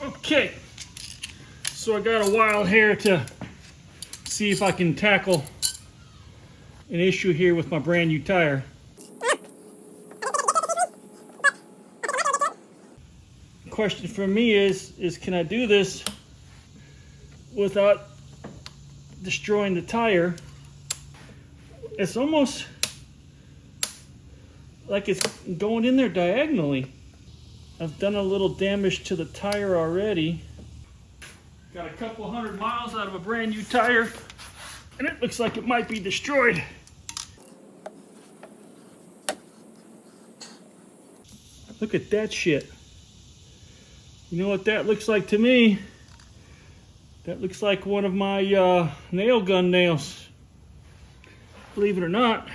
Okay, so I got a while here to see if I can tackle an issue here with my brand new tire. The question for me is can I do this without destroying the tire? It's almost like it's going in there diagonally. I've done a little damage to the tire already. Got a couple 100 miles out of a brand new tire, and it looks like it might be destroyed. Look at that shit. You know what that looks like to me? That looks like one of my nail gun nails. Believe it or not.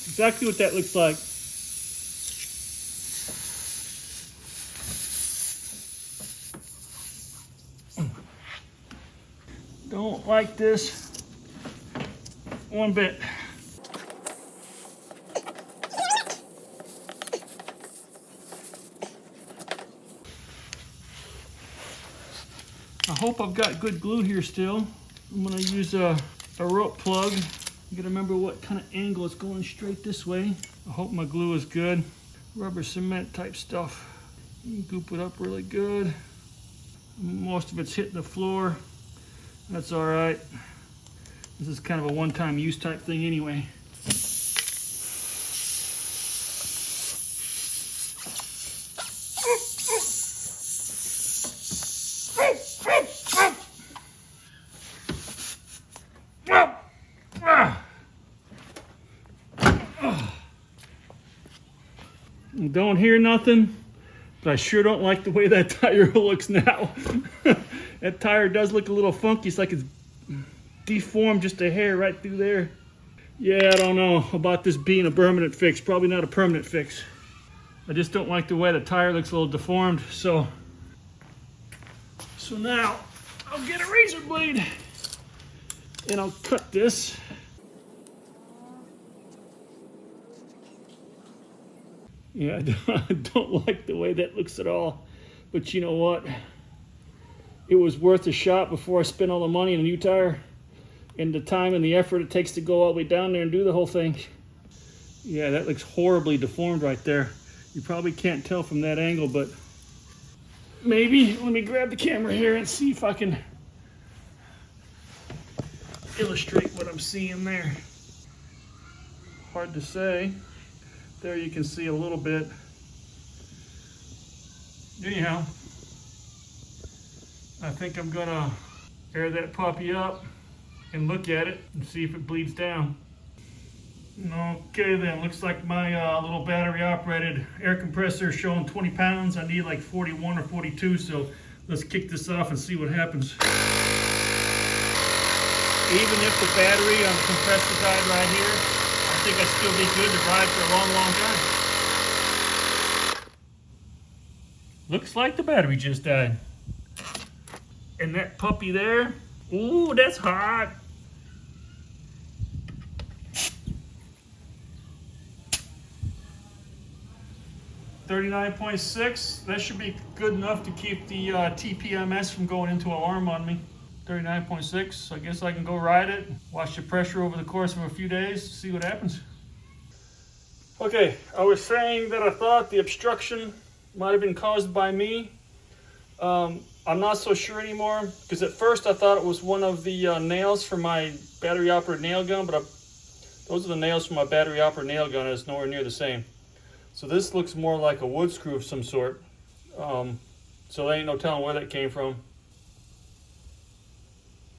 Exactly what that looks like. Don't like this one bit. I hope I've got good glue here still. I'm gonna use a rope plug. You gotta remember what kind of angle it's going straight this way. I hope my glue is good. Rubber cement type stuff. You goop it up really good. Most of it's hitting the floor. That's all right. This is kind of a one-time use type thing anyway. Don't hear nothing, but I sure don't like the way that tire looks now. That tire does look a little funky. It's like it's deformed just a hair right through there. Yeah, I don't know about this being a permanent fix. Probably not a permanent fix. I just don't like the way the tire looks a little deformed. So now I'll get a razor blade and I'll cut this. Yeah, I don't like the way that looks at all. But you know what? It was worth a shot before I spent all the money on a new tire and the time and the effort it takes to go all the way down there and do the whole thing. Yeah, that looks horribly deformed right there. You probably can't tell from that angle, but maybe. Let me grab the camera here and see if I can illustrate what I'm seeing there. Hard to say. There you can see a little bit. Anyhow, I think I'm gonna air that puppy up and look at it and see if it bleeds down. Okay then, looks like my little battery operated air compressor is showing 20 pounds. I need like 41 or 42, so let's kick this off and see what happens. Even if the battery on the compressor died right here, I think I'd still be good to ride for a long, long time. Looks like the battery just died. And that puppy there, ooh, that's hot. $39.6, that should be good enough to keep the TPMS from going into alarm on me. 39.6, I guess I can go ride it, watch the pressure over the course of a few days, see what happens. Okay, I was saying that I thought the obstruction might have been caused by me. I'm not so sure anymore, because at first I thought it was one of the nails for my battery operated nail gun, but those are the nails for my battery operated nail gun, and it's nowhere near the same. So this looks more like a wood screw of some sort. So there ain't no telling where that came from.